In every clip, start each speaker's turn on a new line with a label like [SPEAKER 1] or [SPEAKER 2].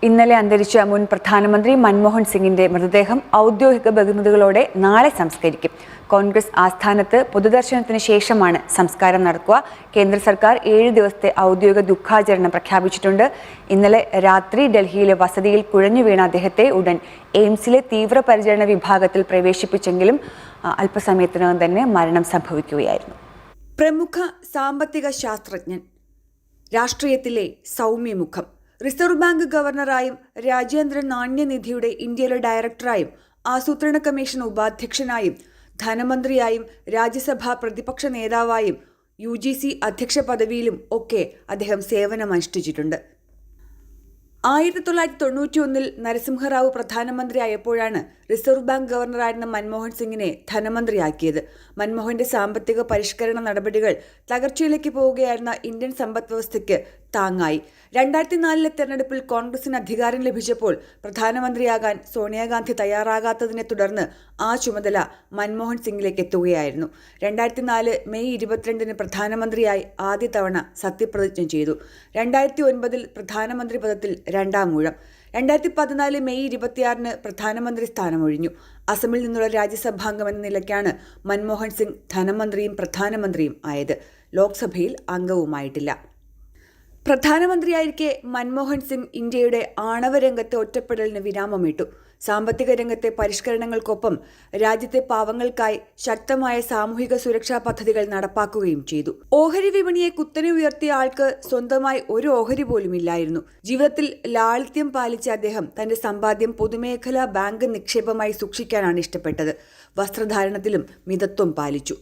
[SPEAKER 1] ഇന്നലെ അന്തരിച്ച മുൻ പ്രധാനമന്ത്രി മൻമോഹൻ സിംഗിന്റെ മൃതദേഹം ഔദ്യോഗിക ബഹുമതികളോടെ നാളെ സംസ്കരിക്കും. കോൺഗ്രസ് ആസ്ഥാനത്ത് പൊതുദർശനത്തിന് ശേഷമാണ് സംസ്കാരം നടക്കുക. കേന്ദ്ര സർക്കാർ 7 ദിവസത്തെ ഔദ്യോഗിക ദുഃഖാചരണം പ്രഖ്യാപിച്ചിട്ടുണ്ട്. ഇന്നലെ രാത്രി ഡൽഹിയിലെ വസതിയിൽ കുഴഞ്ഞു വീണ അദ്ദേഹത്തെ ഉടൻ എയിംസിലെ തീവ്രപരിചരണ വിഭാഗത്തിൽ പ്രവേശിപ്പിച്ചെങ്കിലും അല്പസമയത്തിനകം തന്നെ മരണം സംഭവിക്കുകയായിരുന്നു.
[SPEAKER 2] പ്രമുഖ സാമ്പത്തിക ശാസ്ത്രജ്ഞൻ, രാഷ്ട്രീയത്തിലെ സൗമ്യമുഖം, റിസർവ് ബാങ്ക് ഗവർണറായും രാജ്യാന്തര നാണ്യനിധിയുടെ ഇന്ത്യയിലെ ഡയറക്ടറായും ആസൂത്രണ കമ്മീഷൻ ഉപാധ്യക്ഷനായും ധനമന്ത്രിയായും രാജ്യസഭാ പ്രതിപക്ഷ നേതാവായും UGC അധ്യക്ഷ പദവിയിലും ഒക്കെ അദ്ദേഹം സേവനമനുഷ്ഠിച്ചിട്ടുണ്ട്. 1991 നരസിംഹറാവു പ്രധാനമന്ത്രിയായപ്പോഴാണ് റിസർവ് ബാങ്ക് ഗവർണറായിരുന്ന മൻമോഹൻ സിംഗിനെ ധനമന്ത്രിയാക്കിയത്. മൻമോഹന്റെ സാമ്പത്തിക പരിഷ്കരണ നടപടികൾ തകർച്ചയിലേക്ക് പോവുകയായിരുന്ന ഇന്ത്യൻ സമ്പദ് വ്യവസ്ഥയ്ക്ക് താങ്ങായി. 2004 തെരഞ്ഞെടുപ്പിൽ കോൺഗ്രസിന് അധികാരം ലഭിച്ചപ്പോൾ പ്രധാനമന്ത്രിയാകാൻ സോണിയാഗാന്ധി തയ്യാറാകാത്തതിനെ തുടർന്ന് ആ ചുമതല മൻമോഹൻ സിംഗിലേക്ക് എത്തുകയായിരുന്നു. 2004 മെയ് 22 പ്രധാനമന്ത്രിയായി ആദ്യ തവണ സത്യപ്രതിജ്ഞ ചെയ്തു. 2009 പ്രധാനമന്ത്രി പദത്തിൽ രണ്ടാം ഊഴം. 2014 മെയ് 26 പ്രധാനമന്ത്രി സ്ഥാനമൊഴിഞ്ഞു. അസമിൽ നിന്നുള്ള രാജ്യസഭാംഗമെന്ന നിലയ്ക്കാണ് മൻമോഹൻ സിംഗ് ധനമന്ത്രിയും പ്രധാനമന്ത്രിയും ആയത്. ലോക്സഭയിൽ അംഗവുമായിട്ടില്ല. പ്രധാനമന്ത്രിയായിരിക്കെ മൻമോഹൻ സിംഗ് ഇന്ത്യയുടെ ആണവ രംഗത്തെ ഒറ്റപ്പെടലിന് വിരാമമിട്ടു. സാമ്പത്തിക രംഗത്തെ പരിഷ്കരണങ്ങൾക്കൊപ്പം രാജ്യത്തെ പാവങ്ങൾക്കായി ശക്തമായ സാമൂഹിക സുരക്ഷാ പദ്ധതികൾ നടപ്പാക്കുകയും ചെയ്തു. ഓഹരി വിപണിയെ കുത്തനെ ഉയർത്തിയ ആൾക്ക് സ്വന്തമായി ഒരു ഓഹരി പോലും ഇല്ലായിരുന്നു. ജീവിതത്തിൽ ലാളിത്യം പാലിച്ച അദ്ദേഹം തന്റെ സമ്പാദ്യം പൊതുമേഖലാ ബാങ്ക് നിക്ഷേപമായി സൂക്ഷിക്കാനാണ് ഇഷ്ടപ്പെട്ടത്. വസ്ത്രധാരണത്തിലും മിതത്വം പാലിച്ചു.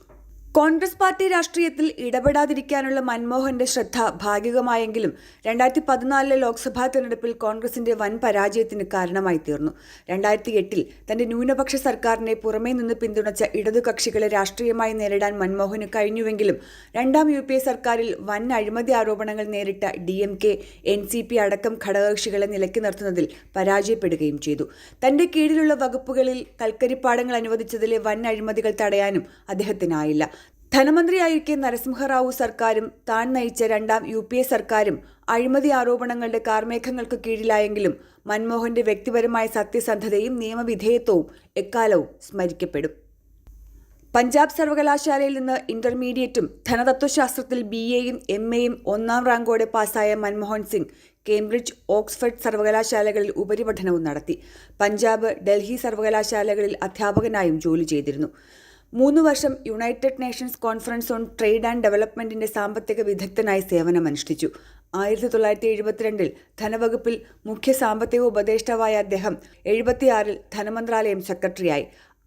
[SPEAKER 2] കോൺഗ്രസ് പാർട്ടി രാഷ്ട്രീയത്തിൽ ഇടപെടാതിരിക്കാനുള്ള മൻമോഹന്റെ ശ്രദ്ധ ഭാഗികമായെങ്കിലും 2014 ലോക്സഭാ തെരഞ്ഞെടുപ്പിൽ കോൺഗ്രസിന്റെ വൻ പരാജയത്തിന് കാരണമായി തീർന്നു. 2008 തന്റെ ന്യൂനപക്ഷ സർക്കാരിനെ പുറമേ നിന്ന് പിന്തുണച്ച ഇടതുകക്ഷികളെ രാഷ്ട്രീയമായി നേരിടാൻ മൻമോഹന് കഴിഞ്ഞുവെങ്കിലും രണ്ടാം UPA സർക്കാരിൽ വൻ അഴിമതി ആരോപണങ്ങൾ നേരിട്ട DMK, NCP അടക്കം ഘടകകക്ഷികളെ നിലയ്ക്ക് നിർത്തുന്നതിൽ പരാജയപ്പെടുകയും ചെയ്തു. തന്റെ കീഴിലുള്ള വകുപ്പുകളിൽ കൽക്കരിപ്പാടങ്ങൾ അനുവദിച്ചതിലെ വൻ അഴിമതികൾ തടയാനും അദ്ദേഹത്തിനായില്ല. ധനമന്ത്രിയായിരിക്കെ നരസിംഹറാവു സർക്കാരും താൻ നയിച്ച രണ്ടാം UPA സർക്കാരും അഴിമതി ആരോപണങ്ങളുടെ കാർമേഘങ്ങൾക്ക് കീഴിലായെങ്കിലും മൻമോഹന്റെ വ്യക്തിപരമായ സത്യസന്ധതയും നിയമവിധേയത്വവും എക്കാലവും സ്മരിക്കപ്പെടും. പഞ്ചാബ് സർവകലാശാലയിൽ നിന്ന് ഇന്റർമീഡിയറ്റും ധനതത്വശാസ്ത്രത്തിൽ BAയും MAയും 1ാം റാങ്കോടെ പാസ്സായ മൻമോഹൻ സിംഗ് കേംബ്രിഡ്ജ്, ഓക്സ്ഫഡ് സർവകലാശാലകളിൽ ഉപരിപഠനവും നടത്തി. പഞ്ചാബ്, ഡൽഹി സർവകലാശാലകളിൽ അധ്യാപകനായും ജോലി ചെയ്തിരുന്നു. 3 വർഷം United Nations conference on trade and ഡെവലപ്മെന്റിന്റെ സാമ്പത്തിക വിദഗ്ധനായി സേവനമനുഷ്ഠിച്ചു. 1972 ധനവകുപ്പിൽ മുഖ്യ സാമ്പത്തിക ഉപദേഷ്ടാവായ അദ്ദേഹം 76 ധനമന്ത്രാലയം സെക്രട്ടറിയായി.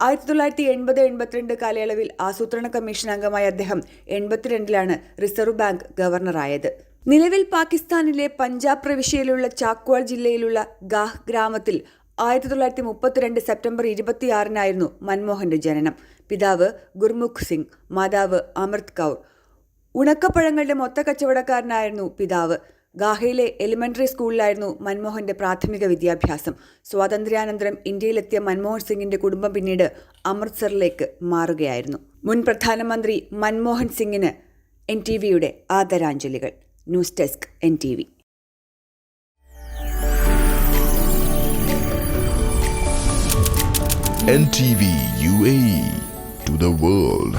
[SPEAKER 2] 1980-82 കാലയളവിൽ ആസൂത്രണ കമ്മീഷൻ അംഗമായ അദ്ദേഹം 82 റിസർവ് ബാങ്ക് ഗവർണറായത്. നിലവിൽ പാകിസ്ഥാനിലെ പഞ്ചാബ് പ്രവിശ്യയിലുള്ള ചാക്വാൾ ജില്ലയിലുള്ള ഗാഹ് ഗ്രാമത്തിൽ 1932 സെപ്റ്റംബർ 26 മൻമോഹന്റെ ജനനം. പിതാവ് ഗുർമുഖ് സിംഗ്, മാതാവ് അമൃത് കൗർ. ഉണക്കപ്പഴങ്ങളുടെ മൊത്ത കച്ചവടക്കാരനായിരുന്നു പിതാവ്. ഗാഹയിലെ എലിമെന്ററി സ്കൂളിലായിരുന്നു മൻമോഹന്റെ പ്രാഥമിക വിദ്യാഭ്യാസം. സ്വാതന്ത്ര്യാനന്തരം ഇന്ത്യയിലെത്തിയ മൻമോഹൻ സിംഗിന്റെ കുടുംബം പിന്നീട് അമൃത്സറിലേക്ക് മാറുകയായിരുന്നു. മുൻ പ്രധാനമന്ത്രി മൻമോഹൻ സിംഗിന് NTVയുടെ ആദരാഞ്ജലികൾ. News desk NTV.
[SPEAKER 3] NTV UAE to the world.